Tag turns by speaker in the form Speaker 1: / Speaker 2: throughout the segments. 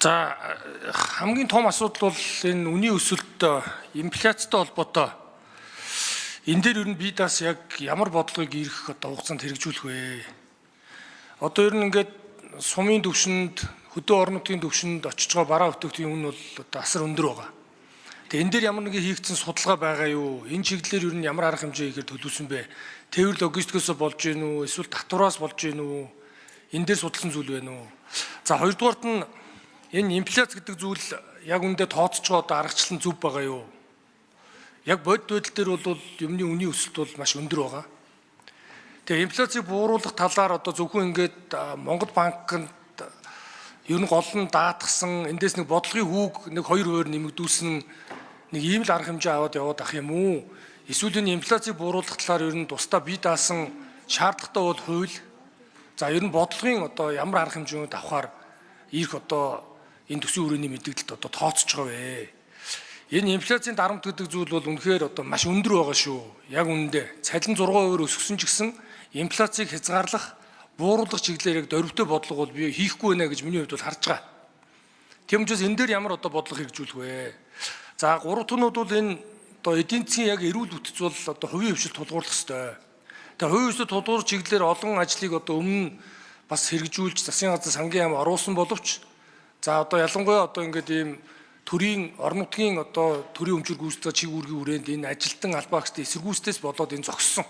Speaker 1: За хамгийн том асуудал бол энэ үнийн өсөлт инфляцтай холбоотой. Энэ дээр ер нь бие даас яг ямар бодлогыг ирэх хугацаанд хэрэгжүүлэх вэ? Одоо ер нь ингээд сумын түвшинд, хөдөө орон нутгийн түвшинд очиж байгаа бараа бүтээгдэхүүн үн бол одоо асар өндөр байгаа. Тэгээ энэ дээр ямар нэгэн хийгдсэн судалгаа байгаа юу? Энэ чиглэлээр ер нь ямар арга хэмжээ хийхээр төлөвлөсөн бэ? Тээвэр логистикээс болж гин үү? Эсвэл татвараас болж гин үү? Энэ дээр судалсан зүйл байна уу? За хоёрдугаарт нь энэ инфляц гэдэг зүйл яг үндэ тооцож байгаа одоо аргачлал зөв байгаа юу? Яг бодит байдал дээр бол юмны үнийн өсөлт бол маш өндөр байгаа. Тэгээ инфляцийг бууруулах талаар одоо зөвхөн ингээд Монгол банкнд ер нь гол нь даатгсан эндээс нэг бодлогын хүүг нэг 2% нэмэгдүүлсэн нэг ийм л арга хэмжээ аваад яваад ах юм уу? Эсвэл энэ инфляцийг бууруулах талаар ер нь тусдаа бие даасан шаардлагатай бол хууль. За ер нь бодлогын одоо ямар арга хэмжээнд авахаар ирэх одоо энэ төсвийн хүрээний мэдээлэлд одоо тооцож байгаа вэ? Энэ инфляцийн дарамт гэдэг зүйл бол үнэхээр одоо маш өндөр байгаа шүү. Яг үнэндээ цалин 6% өсгсөн ч гэсэн инфляцийг хязгаарлах, бууруулах чиглэлээр яг дөрвтэй бодлого бол би хийхгүй байна гэж миний хувьд бол харж байгаа. Тийм учраас энэ дээр ямар одоо бодлого хэрэгжүүлэх вэ? За гурав тонууд бол энэ одоо эдийн засгийн яг эрүүл бүтц бол одоо хувийн хвшил тулгуурлах ёстой. Тэгээ хувийн хвшил тулгуур чиглэлээр олон ажлыг одоо өмнө бас хэрэгжүүлж засгийн газар сангийн яам оруулсан боловч за одоо ялангуяа одоо ингээд ийм төрийн орон нутгийн одоо төрийн өмчөр гүйцэтгэх чиг үүргийн хүрээнд энэ ажилтан албаагчдын эсэргүүцлээс болоод энэ зогссон.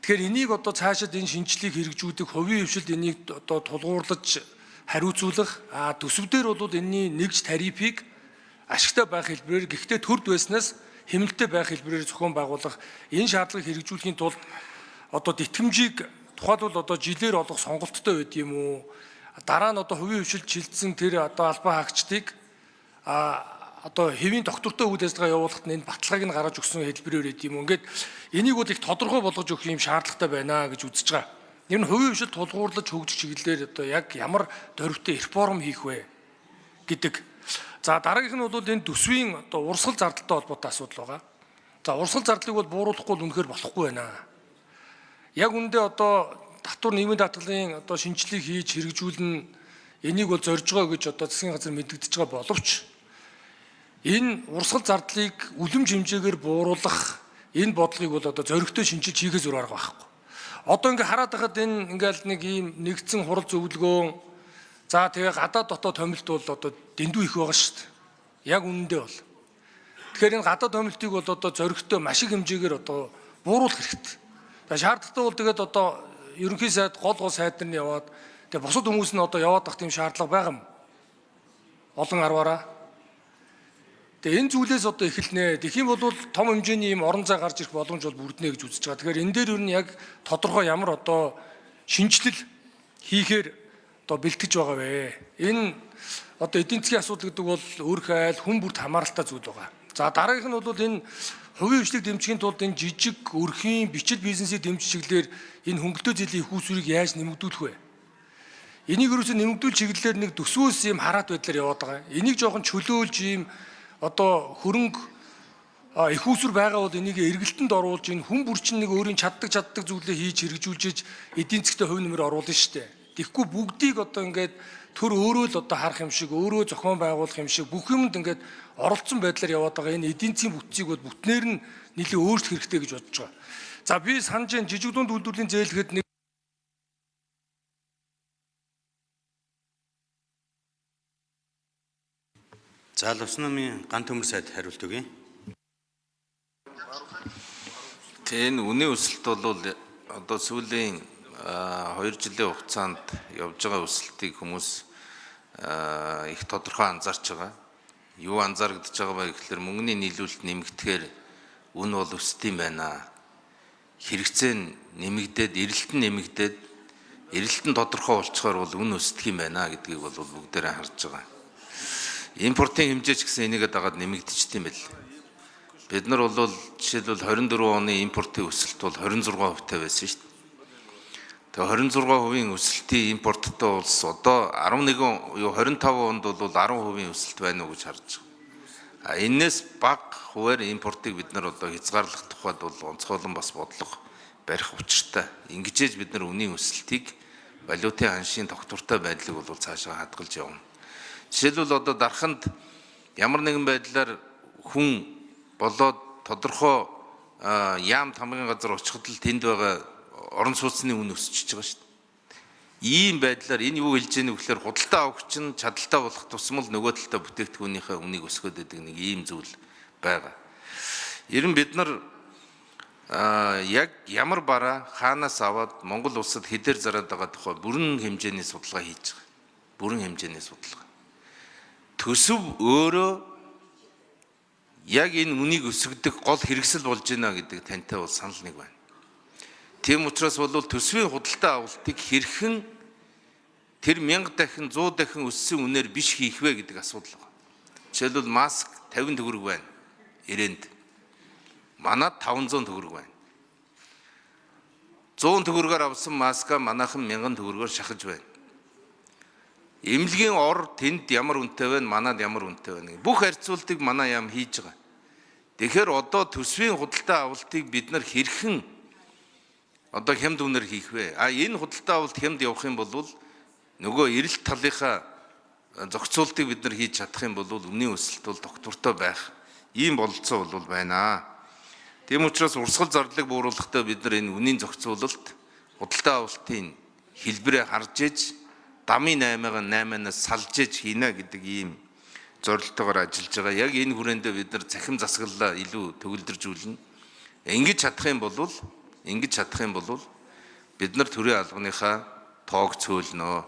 Speaker 1: Тэгэхээр энийг одоо цаашид энэ шинжилгээг хэрэгжүүлэх, хувийн хвшилд энийг одоо тулгуурлаж хариуцуулах, төсөвдөр бол энэний нэгж тарифыг ашигтай байх хэлбэрээр гэхдээ төрд байснаас хэмнэлттэй байх хэлбэрээр зохион байгуулах энэ шаардлагыг хэрэгжүүлэхийн тулд одоо тэтгэмжийг тухайлбал одоо жилээр олох сонголттой байд юм уу? Дараа нь одоо хувийн хвшилд шилжсэн тэр одоо албан хаагчдыг одоо хэвийн доктортой үйл ажиллагаа явуулахад энэ баталгааг нь гаргаж өгсөн хэлбэрээр байд юм уу? Ингээд энийг бол их тодорхой болгож өгөх юм шаардлагатай байна гэж үзэж байгаа. Энэ нь хувийн хвшилд тулгуурлаж хөгжих чиглэлээр одоо яг ямар дөрвтэй реформ хийх вэ гэдэг. За дараагийнх нь бол энэ төсвийн одоо урсгал зардалтай холбоотой асуудал байгаа. За урсгал зардлыг бол бууруулахгүй л үнэхээр болохгүй байна. Яг үндэ одоо татвар нийгмийн даатгалын одоо шинжилгээг хийж хэрэгжүүлнэ энийг бол зорж байгаа гэж одоо засгийн газар мэдэгдэж байгаа боловч энэ урсгал зардлыг үлэмж хэмжээгээр бууруулах энэ бодлогыг бол одоо зоригтой шинжилж хийхээс өөр арга байхгүй. Одоо ингээ хараад байхад энэ ингээл нэг ийм нэгдсэн хурал зөвлөгөөн за тэгээ гадаад дотоод томилт бол одоо дэндүү их байгаа шүү дээ. Яг үнэндээ бол. Тэгэхээр энэ гадаад томилтыг бол одоо зоригтой маш их хэмжээгээр одоо бууруулах хэрэгтэй. Шаардлагатай бол тэгээд одоо ерөнхий сайд гол сайд нар нь яваад тэгээд бусад хүмүүс нь одоо яваад ах тийм шаардлага байгаа юм. Олон арваараа. Тэгээд энэ зүйлээс одоо эхэлнэ. Тэгэх юм бол том хэмжээний юм орон зай гарч ирэх боломж бол бүрднэ гэж үзэж байгаа. Тэгэхээр энэ дээр ер нь яг тодорхой ямар одоо шинжилэл хийхээр одоо бэлтгэж байгаа вэ? Энэ одоо эдийн засгийн асуудал гэдэг бол өөрх айл хүн бүрт хамааралтай зүйл байгаа. За дараагийнх нь бол энэ хувийн хвшлийг дэмжихийн тулд энэ жижиг өрхийн бичил бизнесийг дэмжих чиглэлээр энэ хөнгөлтөө жилийн их усүрийг яаж нэмэгдүүлэх вэ? Энийг ерөөсөө нэмэгдүүл чиглэлээр нэг төсвөөс юм хараат байдлаар яваад байгаа. Энийг жоохон чөлөөлж юм одоо хөрөнгө их усүр байгаа бол энийг эргэлтэнд оруулж энэ хүн бүрчин нэг өөрийн чаддаг зүйлээ хийж хэрэгжүүлж эдийн засгт хувь нэмэр оруулна шүү дээ. Тэгэхгүй бүгдийг одоо ингээд төр өөрөө л одоо харах юм шиг, өөрөө зохион байгуулах юм шиг бүх юмд ингээд оролцсон байдлаар яваад байгаа энэ эдийн засгийн бүтцийг бол бүтнээр нь нэлээд өөрчлөх хэрэгтэй гэж бодож байгаа. За би санаж энэ жижиг дунд үйлдвэрлэлийн зээлгэхэд нэг
Speaker 2: Залуус намын ган төмөр сайд хариулт өгье.
Speaker 3: Энэ үнийн өсөлт бол одоо сүүлийн 2 жилийн хугацаанд явж байгаа өсөлтийг хүмүүс их тодорхой анзаарч байгаа. Юу анзаарэгдэж байгаа вэ гэхээр мөнгөний нийлүүлэлт нэмэгдэхээр үн бол өсдөг юм байна. Хэрэгцээ нь нэмэгдээд, эрэлт нь нэмэгдээд, эрэлт нь тодорхой болчихоор бол үн өсдөг юм байна гэдгийг бол бүгдээрээ харж байгаа. Импортын хэмжээ ч гэсэн энийгээ дагаад нэмэгдчихсэн юм байл. Бид нар бол жишээлбэл 24 оны импортын өсөлт бол 26% байсан шүү дээ. Тэгээ 26% өсөлтийн импорттой улс одоо 25 онд бол 10% өсөлт байна уу гэж харж байгаа. Энээс бага хуваар импортыг бид нар одоо хязгаарлах тухайд бол онцгойлон бас бодлого барих учиртай. Ингэжээж бид нар үнийн өсөлтийг валютын ханшийн тогтвортой байдлыг бол цаашаа хадгалж явна. Жишээлбэл одоо дарханд ямар нэгэн байдлаар хүн болоод тодорхой яам тамгын газар очиход л тэнд байгаа орон сууцны үн өсчихөж байгаа шүү дээ. Ийм байдлаар энэ юу хэлж яах вэ гэхээр худалдаа авах чинь чадaltaа болох тусмал нөгөө талдаа бүтээгдэхүүнийхээ үнийг өсгöd байдаг нэг ийм зүйл байгаа. Ер нь бид нар яг ямар бараа хаанаас аваад Монгол улсад хэдээр зараад байгаа тухай бүрэн хэмжээний судалгаа хийж байгаа. Бүрэн хэмжээний судалгаа. Төсөв өөрөө яг энэ үнийг өсгөдөг гол хэрэгсэл болж байна гэдэг тантай бол санал нэг байна. Тийм учраас бол төсвийн худалдаа авалтыг хэрхэн тэр 1000 дахин 100 дахин өссөн үнээр биш хийх вэ гэдэг асуудал байна. Жишээлбэл маск 50 төгрөг байна. Ирээнд. Манад 500 төгрөг байна. 100 төгрөгөөр авсан маска манайхан 1000 төгрөгөөр шахаж байна. Эмнэлгийн ор тэнд ямар үнэтэй байна, манад ямар үнэтэй байна. Бүх харьцуултыг манай яам хийж байгаа. Тэгэхээр одоо төсвийн худалдаа авалтыг бид нар хэрхэн одоо хямд үнээр хийх вэ? Энэ худалдаа авалт хямд явах юм бол нөгөө эрэлт талынхаа зохицуултыг бид нар хийж чадах юм бол үнийн өсөлт бол доктортой байх. Ийм бололцоо бол байна. Тийм учраас урсгал зардлыг бууруулахдаа бид нар энэ үнийн зохицуулалт худалдаа авалтын хэлбэрээ харж иж дамын 8-8-аас салж иж хийнэ гэдэг ийм зорилтойгоор ажиллаж байгаа. Яг энэ хүрээндээ бид нар цахим засаглалаа илүү төгөлдржүүлнэ. Ингэж чадах юм бол бид нар төрийн албаныхаа тоог цөөлнө.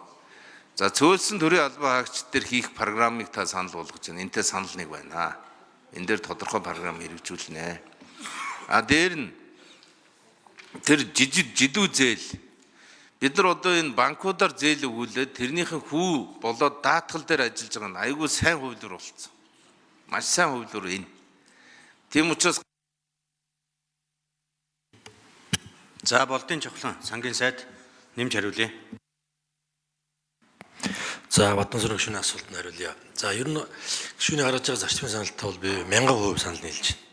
Speaker 3: За цөөлсөн төрийн албан хаагчид дээр хийх программыг та санал болгож байна. Энтэй санал нэг байна. Энэ дээр тодорхой програм хэрэгжүүлнэ. Дээр нь тэр жидүү зээл бид нар одоо энэ банкудаар зээл өгүүлээд тэрнийхэн хүү болоод даатгал дээр ажиллаж байгаа нь айгүй сайн хувилбар болсон. Маш сайн хувилбар энэ. Тийм учраас
Speaker 2: За болдын чухлан сангийн сайд нэмж хариулъя.
Speaker 4: За Батнасрын гишүүний асуултанд хариулъя. За ер нь гишүүний гаргаж байгаа зарчмын саналтай бол би 1000% санал нийлж байна.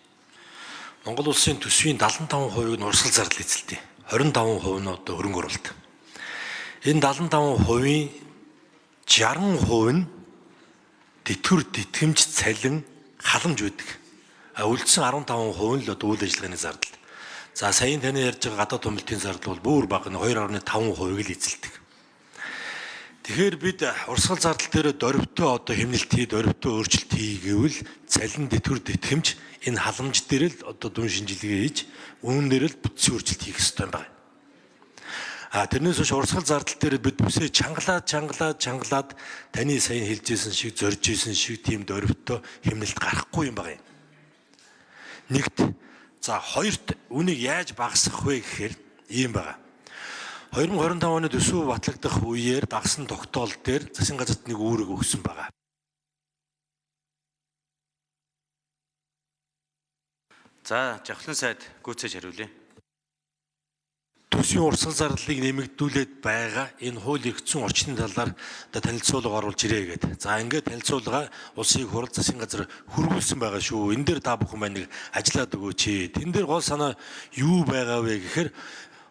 Speaker 4: Монгол улсын төсвийн 75%-ийг нь урсгал зардал эзэлдэг. 25% нь одоо хөрөнгө оруулалт. Энэ 75%-ийн 60% нь тэтгэвэр тэтгэмж цалин халамж байдаг. Үлдсэн 15% нь л одоо үйл ажиллагааны зардал. За саяын таны ярьж байгаа гадаад томилтын зардал бол бүр бага 2.5%-ийг л эзэлдэг. Тэгэхээр бид урсгал зардал дээр дөрвтөө одоо хэмнэлт дөрвтөө өөрчлөлт хийгээвэл цалин тэтгэвэр тэтгэмж энэ халамж дээр л одоо дүн шинжилгээ хийж үүн дээр л бүтцийн өөрчлөлт хийх ёстой юм байна. Тэрнээс биш урсгал зардал дээр бид бүсээ чангалаад таны саяын хэлжсэн шиг зорж исэн шиг тийм дөрвтөө хэмнэлт гарахгүй юм байна. Нэгт за хоёрт үнийг яаж багасгах вэ гэхээр ийм байна. 2025 оны төсөв батлагдах үеэр дагсан тогтоол дээр засгийн газарт нэг үүрэг өгсөн байна.
Speaker 2: За жавхлан сайд гүйцээж хариулъя.
Speaker 4: Төсвийн урсгал зарлалыг нэмэгдүүлээд байгаа энэ хууль эрх зүйн орчны талаар танилцуулга оруулж ирээ гэдэг. За ингээд танилцуулга улсын хурал засгийн газар хөрвүүлсэн байгаа шүү. Энэ дээр та бүхэн маань нэг ажиллаад өгөөч. Тэн дээр гол санаа юу байгаа вэ гэхээр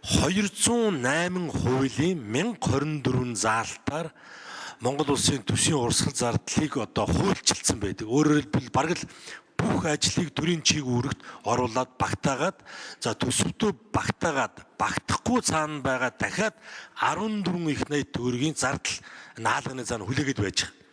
Speaker 4: 208 хуулийн 1024 заалтаар Монгол улсын төсвийн урсгал зардлыг одоо хуульчилсан байдаг. Өөрөөр хэлбэл бараг л бүх ажлыг төрийн чиг үүрэгт оруулаад багтаагаад за төсөвтөө багтахгүй цаана байгаа дахиад 14 их найт төгрөгийн зардал наалганы цаана хүлээгээд байж байгаа.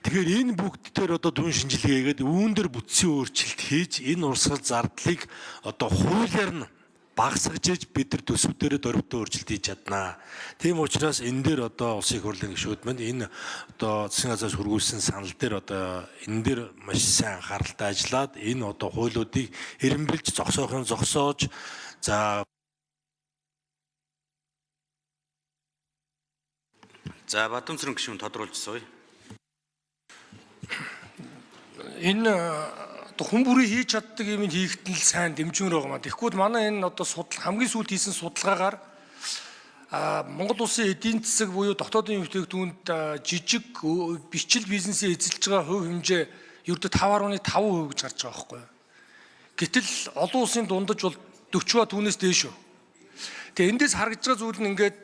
Speaker 4: Тэгэхээр энэ бүгд дээр одоо дүн шинжилгээгээд үүн дээр бүтцийн өөрчлөлт хийж энэ урсгал зардлыг одоо хуулиар нь багасгаж иж бид нар төсөв дээр дөрвтөө өөрчлөлт хийж чаднаа. Тийм учраас энэ дээр одоо улсын хурлын гишүүд мань энэ одоо засгийн газраас хөргүүлсэн санал дээр одоо энэ дээр маш сайн анхааралтай ажиллаад энэ одоо хуулиудыг эренбэлж зогсоохын зогсоож за
Speaker 2: Бадамсрын гишүүн тодруулж сууя.
Speaker 1: Энэ хүн бүрий хийж чаддаг юм хийхэд нь л сайн дэмжмээр байгаа маа. Тэгэхгүй манай энэ одоо хамгийн сүүлд хийсэн судалгаагаар Монгол улсын эдийн засаг буюу дотоодын бүтээгдэхүүнд жижиг бичил бизнесийн эзэлж байгаа хувь хэмжээ ердөө 5.5% гэж гарч байгаа байхгүй юу. Гэтэл олон улсын дундаж бол 40 ба түүнээс дээш шүү. Тэгээ эндээс харагдж байгаа зүйл нь ингээд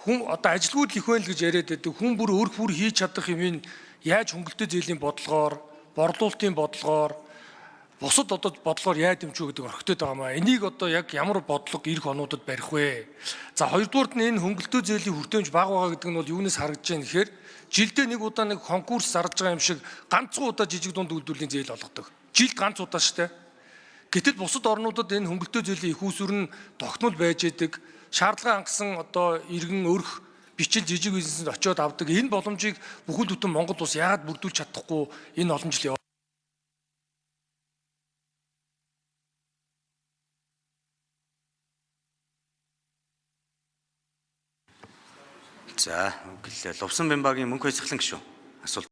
Speaker 1: хүн одоо ажилгүйд их байл гэж яриад байдаг. Хүн бүр өөр бүр хийж чадах юмыг яаж хөнгөлөлтөө зээлийн бодлогоор, борлуулалтын бодлогоор, бусад одоо бодлогоор яад юм ч гэдэг орхитод байгаа маа. Энийг одоо яг ямар бодлого ирэх онуудад барих вэ? За хоёрдугаарт нь энэ хөнгөлөлтөө зээлийн хүртээмж бага байгаа гэдэг нь бол юунаас харагдаж байна гэхээр жилдээ нэг удаа нэг конкурс зарж байгаа юм шиг ганцхан удаа жижиг дунд үйлдвэрлэлийн зээл олгодог. Жилд ганц удаа шүү дээ. Гэтэл бусад орнуудад энэ хөнгөлөлтөө зээлийн их усүр нь тогтмол байж идэг. Шаардлага хангасан одоо иргэн өрх бичил жижиг бизнесэнд очиод авдаг. Энэ боломжийг бүхэл бүтэн Монгол улс яагаад бүрдүүлж чадахгүй энэ олон жилийн
Speaker 2: За, Лувсан Бямбагийн мөнх баясгалан гишүүн асуулт.